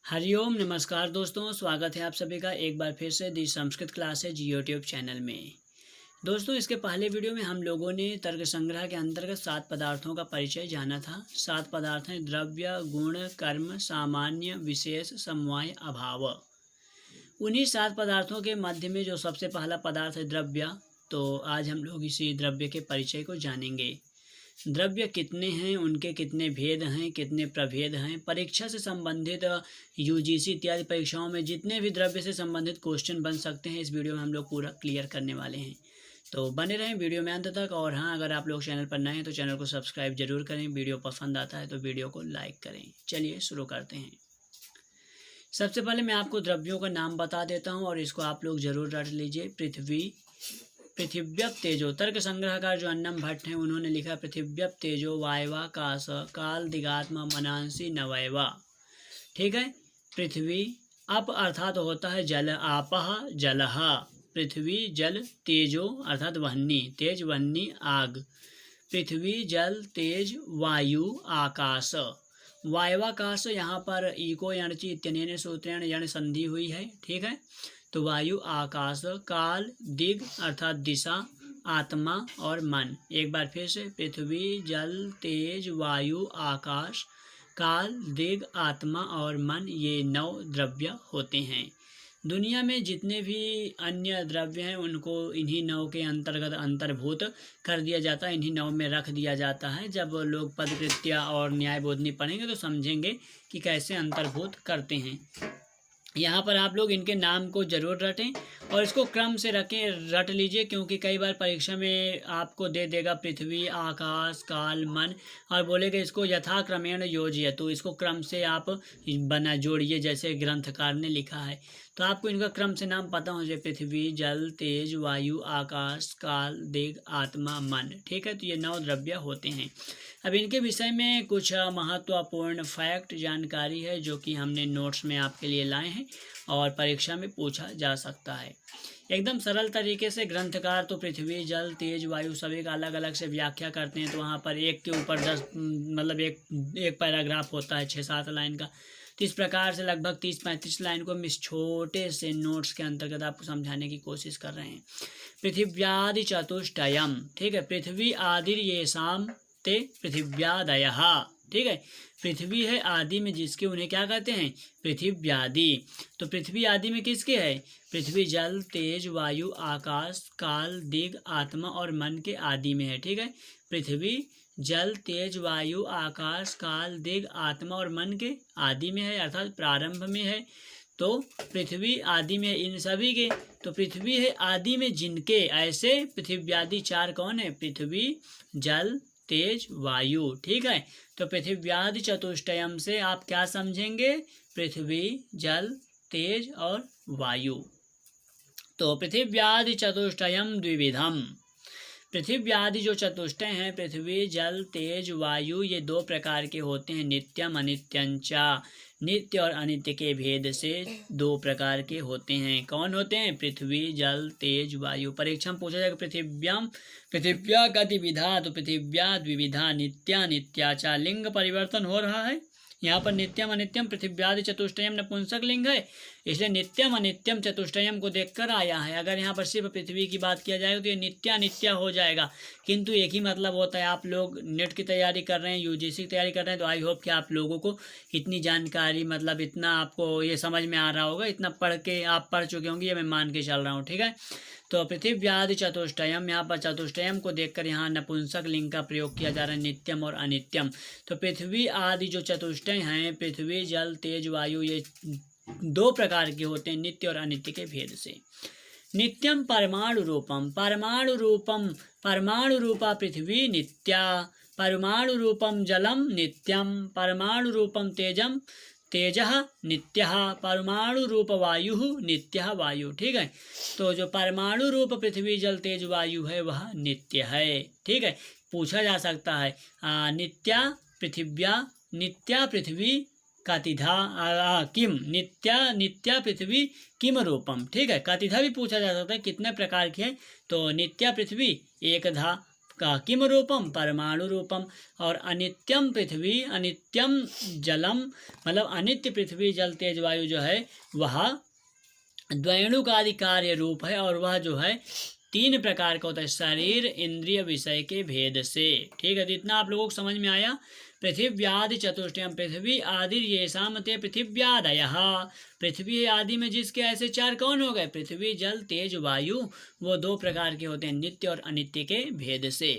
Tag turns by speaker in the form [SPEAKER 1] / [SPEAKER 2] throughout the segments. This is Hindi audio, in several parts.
[SPEAKER 1] हरिओम नमस्कार दोस्तों, स्वागत है आप सभी का एक बार फिर से दी संस्कृत क्लासेज यूट्यूब चैनल में। दोस्तों, इसके पहले वीडियो में हम लोगों ने तर्क संग्रह के अंतर्गत 7 पदार्थों का परिचय जाना था। 7 पदार्थ हैं द्रव्य, गुण, कर्म, सामान्य, विशेष, समवाय, अभाव। उन्हीं 7 पदार्थों के मध्य में जो सबसे पहला पदार्थ है द्रव्य, तो आज हम लोग इसी द्रव्य के परिचय को जानेंगे। द्रव्य कितने हैं, उनके कितने भेद हैं, कितने प्रभेद हैं। परीक्षा से संबंधित यूजीसी इत्यादि परीक्षाओं में जितने भी द्रव्य से संबंधित क्वेश्चन बन सकते हैं, इस वीडियो में हम लोग पूरा क्लियर करने वाले हैं। तो बने रहें वीडियो में अंत तक। और हाँ, अगर आप लोग चैनल पर नए हैं तो चैनल को सब्सक्राइब जरूर करें। वीडियो पसंद आता है तो वीडियो को लाइक करें। चलिए शुरू करते हैं। सबसे पहले मैं आपको द्रव्यों का नाम बता देता हूँ और इसको आप लोग जरूर रट लीजिए। पृथिव्यप तेजो, तर्क संग्रहकार जो अन्नम भट्ट हैं उन्होंने लिखा पृथिव्यप तेजो वायवाकाश काल दिगात्मा मनांसी नवैवा। ठीक है। पृथ्वी अप अर्थात होता है जल, आपह जलह। पृथ्वी जल, तेजो अर्थात वह्नि, तेज वह्नि आग। पृथ्वी जल तेज वायु आकाश। वायवाकाश यहाँ पर इको यणचि इत्यनेन सूत्रेण यण संधि हुई है। ठीक है। तो वायु आकाश, काल दिग अर्थात दिशा, आत्मा और मन। एक बार फिर से, पृथ्वी जल तेज वायु आकाश काल दिग आत्मा और मन, ये 9 द्रव्य होते हैं। दुनिया में जितने भी अन्य द्रव्य हैं उनको इन्हीं 9 के अंतर्गत अंतर्भूत कर दिया जाता है, इन्हीं 9 में रख दिया जाता है। जब लोग पदकृत्या और न्याय बोधनी पढ़ेंगे तो समझेंगे कि कैसे अंतर्भूत करते हैं। यहाँ पर आप लोग इनके नाम को जरूर रटें और इसको क्रम से रट लीजिए, क्योंकि कई बार परीक्षा में आपको दे देगा पृथ्वी आकाश काल मन और बोलेगा इसको यथाक्रमेण योजिए, तो इसको क्रम से आप बना जोड़िए जैसे ग्रंथकार ने लिखा है। तो आपको इनका क्रम से नाम पता हो जाए, पृथ्वी जल तेज वायु आकाश काल दिग आत्मा मन। ठीक है। तो ये 9 द्रव्य होते हैं। अब इनके विषय में कुछ महत्वपूर्ण फैक्ट जानकारी है जो कि हमने नोट्स में आपके लिए लाए हैं और परीक्षा में पूछा जा सकता है। एकदम सरल तरीके से ग्रंथकार तो पृथ्वी जल तेज वायु सभी का अलग अलग से व्याख्या करते हैं। तो वहाँ पर एक के ऊपर 10 मतलब एक पैराग्राफ होता है 6-7 लाइन का। तो इस प्रकार से लगभग 30-35 लाइन को हम इस छोटे से नोट्स के अंतर्गत आपको समझाने की कोशिश कर रहे हैं। पृथिव्यादि चतुष्टयम। ठीक है। पृथ्वी आदि ये शाम ते पृथिव्यादयः। ठीक है। पृथ्वी है आदि में जिसके, उन्हें क्या कहते हैं, पृथिव्यादि। तो पृथ्वी आदि में किसके है, पृथ्वी जल तेज वायु आकाश काल दिग आत्मा और मन के आदि में है। ठीक है। पृथ्वी जल तेज वायु आकाश काल दिग आत्मा और मन के आदि में है, अर्थात प्रारंभ में है। तो पृथ्वी आदि में इन सभी के, तो पृथ्वी है आदि में जिनके, ऐसे पृथिव्यादि 4 कौन है, पृथ्वी जल तेज वायु। ठीक है। तो पृथिव्यादि चतुष्टयम से आप क्या समझेंगे, पृथ्वी जल तेज और वायु। तो पृथिव्यादि चतुष्टयम द्विविधम। पृथिव्यादि जो चतुष्टय हैं, पृथ्वी जल तेज वायु, ये 2 प्रकार के होते हैं, नित्यम अनित्यंचा। नित्य और अनित्य के भेद से 2 प्रकार के होते हैं। कौन होते हैं, पृथ्वी जल तेज वायु। परीक्षा में पूछा जाएगा पृथिव्या गतिविधा, तो पृथिव्या द्विविधा नित्या नित्याचा। लिंग परिवर्तन हो रहा है यहाँ पर, नित्यम अनित्यम पृथिव्यादि चतुष्टयम नपुंसक लिंग है, इसलिए नित्यम अनित्यम चतुष्टयम को देखकर आया है। अगर यहाँ पर सिर्फ पृथ्वी की बात किया जाएगा तो ये नित्या हो जाएगा, किंतु एक ही मतलब होता है। आप लोग नेट की तैयारी कर रहे हैं, यूजीसी की तैयारी कर रहे हैं, तो आई होप कि आप लोगों को इतनी जानकारी, मतलब इतना आपको ये समझ में आ रहा होगा, इतना पढ़ के आप पढ़ चुके होंगे, ये मैं मान के चल रहा हूँ। ठीक है। तो पृथिव्यादि चतुष्टयम, यहाँ पर चतुष्टयम को देखकर यहाँ नपुंसक लिंग का प्रयोग किया जा रहा है, नित्यम और अनित्यम। तो पृथ्वी आदि जो चतुष्टय हैं, पृथ्वी जल तेज वायु, ये 2 प्रकार के होते हैं, नित्य और अनित्य के भेद से। नित्यम परमाणु रूपम, परमाणु रूपा पृथ्वी नित्या, परमाणु रूपम जलम नित्यम, परमाणु रूपम तेजम तेजः नित्यः, परमाणु रूप वायु नित्यः वायु। ठीक है। तो जो परमाणु रूप पृथ्वी जल तेज वायु है वह नित्य है। ठीक है। पूछा जा सकता है नित्या पृथ्वी कतिधा किम, नित्या पृथ्वी किम रूपम। ठीक है। कतिधा भी पूछा जा सकता है, कितने प्रकार की है, तो नित्या पृथ्वी एकधा, का किम रूपम, परमाणु रूपम। और अनित्यम पृथ्वी अनित्यम जलम, मतलब अनित्य पृथ्वी जल तेज वायु जो है वह द्वैणुक आदि कार्य रूप है, और वह जो है 3 प्रकार का होता है शरीर इंद्रिय विषय के भेद से। ठीक है, तो इतना आप लोगों को समझ में आया। पृथिव्यादि चतुष्टयम, पृथ्वी आदि ये सामते पृथिव्यादयः, पृथ्वी आदि में जिसके ऐसे 4 कौन हो गए, पृथ्वी जल तेज वायु, वो 2 प्रकार के होते हैं नित्य और अनित्य के भेद से।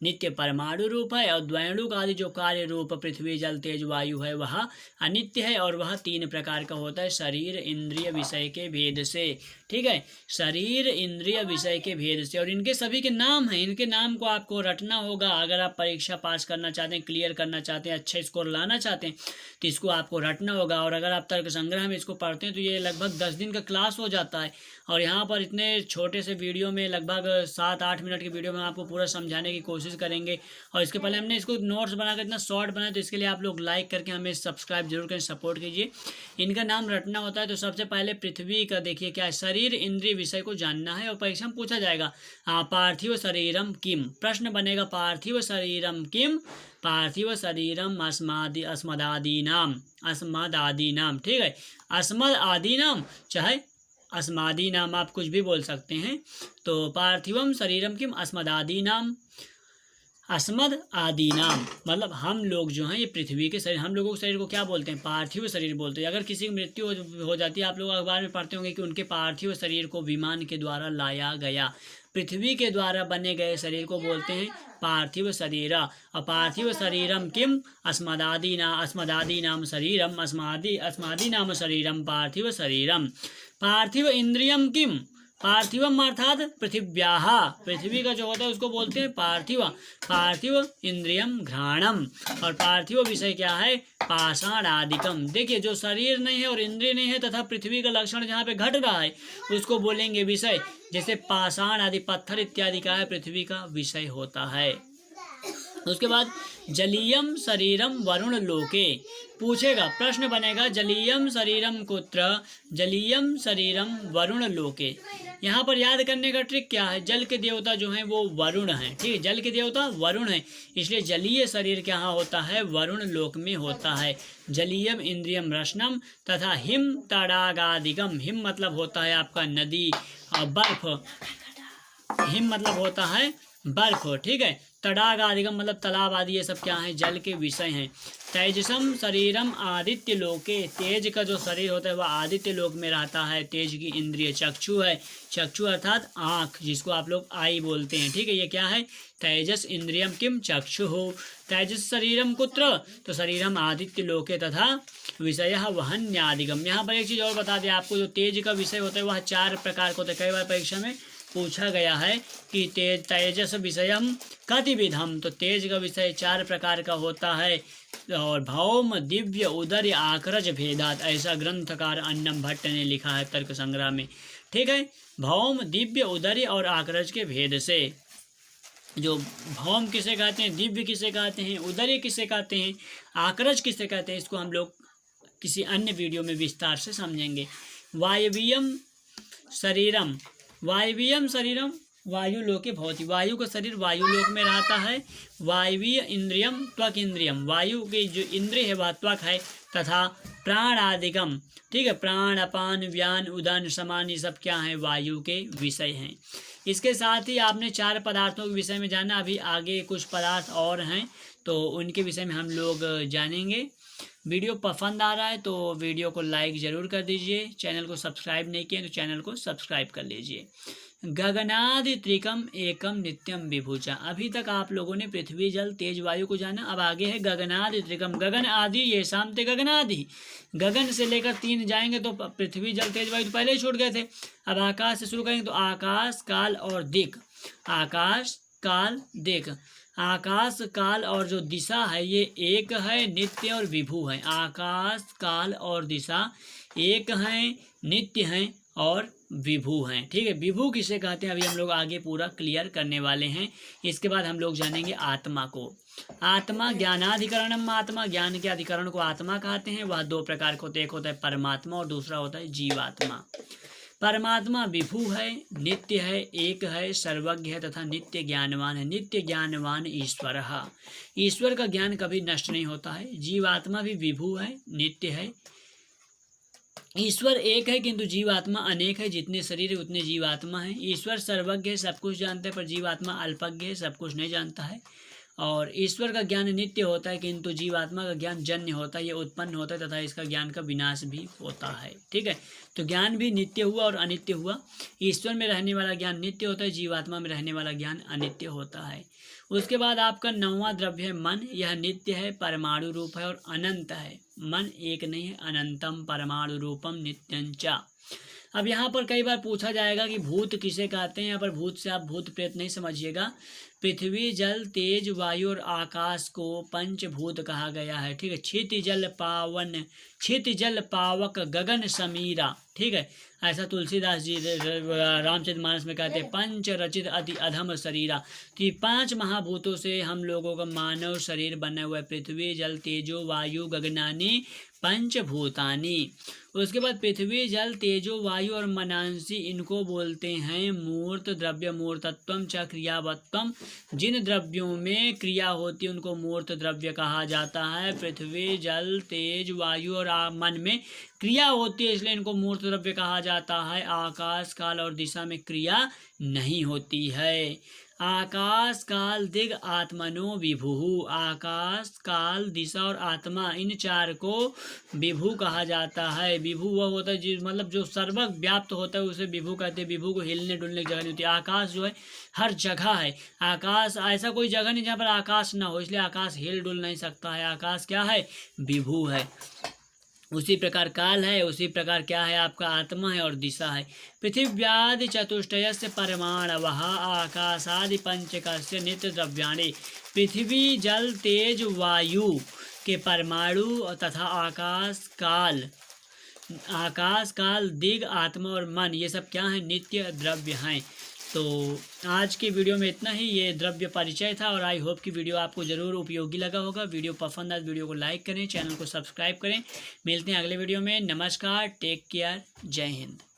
[SPEAKER 1] नित्य परमाणु रूप है, और द्वैणुक आदि जो कार्य रूप पृथ्वी जल तेज वायु है वह अनित्य है, और वह 3 प्रकार का होता है शरीर इंद्रिय विषय के भेद से। ठीक है, शरीर इंद्रिय विषय के भेद से, और इनके सभी के नाम हैं, इनके नाम को आपको रटना होगा। अगर आप परीक्षा पास करना चाहते हैं, क्लियर करना चाहते हैं, अच्छा स्कोर लाना चाहते हैं, तो इसको आपको रटना होगा। और अगर आप तर्क संग्रह में इसको पढ़ते हैं तो ये लगभग 10 दिन का क्लास हो जाता है, और यहाँ पर इतने छोटे से वीडियो में लगभग 7-8 मिनट की वीडियो में आपको पूरा समझाने की कोशिश करेंगे। और इसके पहले हमने इसको नोट्स बनाकर इतना शॉर्ट बनाया, तो इसके लिए आप लोग लाइक करके हमें सब्सक्राइब जरूर करें, सपोर्ट कीजिए। इनका नाम रटना होता है, तो सबसे पहले पृथ्वी का देखिए क्या है, शरीर इंद्रिय विषय को जानना है, और परीक्षा में पूछा जाएगा पार्थिव शरीरम किम, प्रश्न बनेगा पार्थिव शरीरम किम, पार्थिव शरीरम अस्मदादीनाम, अस्मदादीनाम। ठीक है, अस्मद आदीनाम चाहे अस्मादी नाम आप कुछ भी बोल सकते हैं। तो पार्थिवम शरीरम किम अस्मदादी नाम, अस्मद आदि नाम मतलब हम लोग जो हैं ये पृथ्वी के शरीर, हम लोगों के शरीर को क्या बोलते हैं, पार्थिव शरीर बोलते हैं। अगर किसी की मृत्यु हो जाती है, आप लोग अखबार में पढ़ते होंगे कि उनके पार्थिव शरीर को विमान के द्वारा लाया गया, पृथ्वी के द्वारा बने गए शरीर को बोलते हैं पार्थिव शरीर। और पार्थिव शरीरम किम अस्मदादी नाम शरीरम, अस्मादी नाम शरीरम पार्थिव शरीरम। पार्थिव इंद्रियम किम, पार्थिवम अर्थात पृथिव्याः, पृथ्वी का जो होता है उसको बोलते हैं पार्थिव। पार्थिव इंद्रियम घ्राणम, और पार्थिव विषय क्या है, पाषाणादिकम। देखिए जो शरीर नहीं है और इंद्रिय नहीं है तथा पृथ्वी का लक्षण जहाँ पे घट रहा है उसको बोलेंगे विषय। जैसे पाषाण आदि पत्थर इत्यादि का है पृथ्वी का विषय होता है। उसके बाद जलीयम शरीरम वरुण लोके, पूछेगा प्रश्न बनेगा जलीयम शरीरम कुत्र, जलीयम शरीरम वरुण लोके। यहाँ पर याद करने का ट्रिक क्या है, जल के देवता जो हैं वो वरुण हैं। ठीक है, जल के देवता वरुण हैं, इसलिए जलीय शरीर क्या होता है, वरुण लोक में होता है। जलीयम इंद्रियम रसनम तथा हिम तड़ागादिगम, हिम मतलब होता है आपका नदी और बर्फ, हिम मतलब होता है बर्फ। ठीक है, तड़ाग आदिगम मतलब तालाब आदि, ये सब क्या है, जल के विषय हैं। तेजसम शरीरम आदित्य लोके, तेज का जो शरीर होता है वह आदित्य लोक में रहता है। तेज की इंद्रिय चक्षु है, चक्षु अर्थात आँख, जिसको आप लोग आई बोलते हैं। ठीक है, ये क्या है, तेजस इंद्रियम किम चक्षु हो। तेजस शरीरम कुत्र, तो शरीरम आदित्य लोके तथा विषय वहन्यादिगम। यहाँ पर एक चीज़ और बता दें आपको, जो तेज का विषय होता है वह 4 प्रकार का होता है। कई बार परीक्षा में पूछा गया है कि तेजस विषयम कतिविधम, तो तेज का विषय 4 प्रकार का होता है। और भौम दिव्य उदर आक्रज भेदात, ऐसा ग्रंथकार अन्नम भट्ट ने लिखा है तर्क संग्रह में। ठीक है, भौम दिव्य उदर और आक्रज के भेद से। जो भौम किसे कहते हैं, दिव्य किसे कहते हैं, उदर्य किसे कहते हैं, आक्रज किसे कहते हैं, इसको हम लोग किसी अन्य वीडियो में विस्तार से समझेंगे। वायवीयम शरीरम, वायवीयम शरीरम वायु लोके भवति, वायु का शरीर वायु लोक में रहता है। वायवीय इंद्रियम त्वक इंद्रियम, वायु के जो इंद्रिय है वह त्वक है। तथा प्राण आदिगम, ठीक है, प्राण अपान व्यान उदान समान, ये सब क्या है, वायु के विषय हैं। इसके साथ ही आपने 4 पदार्थों के विषय में जाना, अभी आगे कुछ पदार्थ और हैं तो उनके विषय में हम लोग जानेंगे। वीडियो पसंद आ रहा है तो वीडियो को लाइक ज़रूर कर दीजिए, चैनल को सब्सक्राइब नहीं किए तो चैनल को सब्सक्राइब कर लीजिए। गगनादि त्रिकम एकम नित्यम विभुजा, अभी तक आप लोगों ने पृथ्वी जल तेज वायु को जाना, अब आगे है गगनादि त्रिकम। गगन आदि ये शामते गगनादि, गगन से लेकर 3 जाएंगे तो पृथ्वी जल तेज वायु तो पहले ही छूट गए थे। अब आकाश से शुरू करेंगे तो आकाश काल और दिक, आकाश काल दिक। आकाश काल और जो दिशा है ये एक है, नित्य और विभु है। आकाश काल और दिशा एक हैं, नित्य हैं और विभु हैं। ठीक है, विभु किसे कहते हैं अभी हम लोग आगे पूरा क्लियर करने वाले हैं। इसके बाद हम लोग जानेंगे आत्मा को। आत्मा ज्ञानाधिकरणम, आत्मा ज्ञान के अधिकरण को आत्मा कहते हैं। वह 2 प्रकार के होते हैं, एक होता है परमात्मा और दूसरा होता है जीवात्मा। परमात्मा विभु है, नित्य है, एक है, सर्वज्ञ है तथा नित्य ज्ञानवान है। नित्य ज्ञानवान ईश्वर। ईश्वर का ज्ञान कभी नष्ट नहीं होता है। जीवात्मा भी विभु है, नित्य है। ईश्वर एक है किंतु जीवात्मा अनेक है। जितने शरीर है उतने जीवात्मा है। ईश्वर सर्वज्ञ है, सब कुछ जानता है, पर जीवात्मा अल्पज्ञ है, सब कुछ नहीं जानता है। और ईश्वर का ज्ञान नित्य होता है किंतु जीवात्मा का ज्ञान जन्य होता है, ये उत्पन्न होता है तथा इसका ज्ञान का विनाश भी होता है। ठीक है, तो ज्ञान भी नित्य हुआ और अनित्य हुआ। ईश्वर में रहने वाला ज्ञान नित्य होता है, जीवात्मा में रहने वाला ज्ञान अनित्य होता है। उसके बाद आपका 9वां द्रव्य है मन। यह नित्य है, परमाणु रूप है और अनंत है। मन एक नहीं है, अनंतम परमाणु रूपम नित्यंचा। अब यहाँ पर कई बार पूछा जाएगा कि भूत किसे कहते हैं। यहाँ पर भूत से आप भूत प्रेत नहीं समझिएगा। पृथ्वी, जल, तेज, वायु और आकाश को पंचभूत कहा गया है। ठीक है, क्षिति जल पावन, क्षिति जल पावक गगन समीरा। ठीक है, ऐसा तुलसीदास जी रामचरितमानस में कहते हैं, पंच रचित अति अधम शरीरा। तो 5 महाभूतों से हम लोगों का मानव शरीर बना हुआ है। पृथ्वी, जल, तेजो, वायु, गगनानी, पंचभूतानी। उसके बाद पृथ्वी, जल, तेजो, वायु और मनांसी, इनको बोलते हैं मूर्त द्रव्य। मूर्तत्वम च क्रियावत्वम। जिन द्रव्यों में क्रिया होती है उनको मूर्त द्रव्य कहा जाता है। पृथ्वी, जल, तेज, वायु और मन में क्रिया होती है, इसलिए इनको मूर्त द्रव्य कहा जाता है। आकाश, काल और दिशा में क्रिया नहीं होती है। आकाश, काल, दिग, आत्मनो विभु। आकाश, काल, दिशा और आत्मा, इन 4 को विभु कहा जाता है। विभु वह होता है जिस मतलब जो सर्वव्याप्त होता है उसे विभु कहते हैं। विभु को हिलने डुलने की जगह नहीं होती। आकाश जो है हर जगह है। आकाश ऐसा कोई जगह नहीं जहाँ पर आकाश ना हो, इसलिए आकाश हिल डुल नहीं सकता है। आकाश क्या है? विभु है। उसी प्रकार काल है, उसी प्रकार क्या है आपका आत्मा है और दिशा है। पृथिव्यादि चतुष्टयस्य परमाणवः आकाशादि पंचकस्य नित्य द्रव्याणि। पृथ्वी, जल, तेज, वायु के परमाणु तथा आकाश काल, दिग, आत्मा और मन, ये सब क्या है? नित्य द्रव्य हैं। तो आज की वीडियो में इतना ही। ये द्रव्य परिचय था और आई होप कि वीडियो आपको ज़रूर उपयोगी लगा होगा। वीडियो पसंद आए वीडियो को लाइक करें, चैनल को सब्सक्राइब करें। मिलते हैं अगले वीडियो में। नमस्कार, टेक केयर, जय हिंद।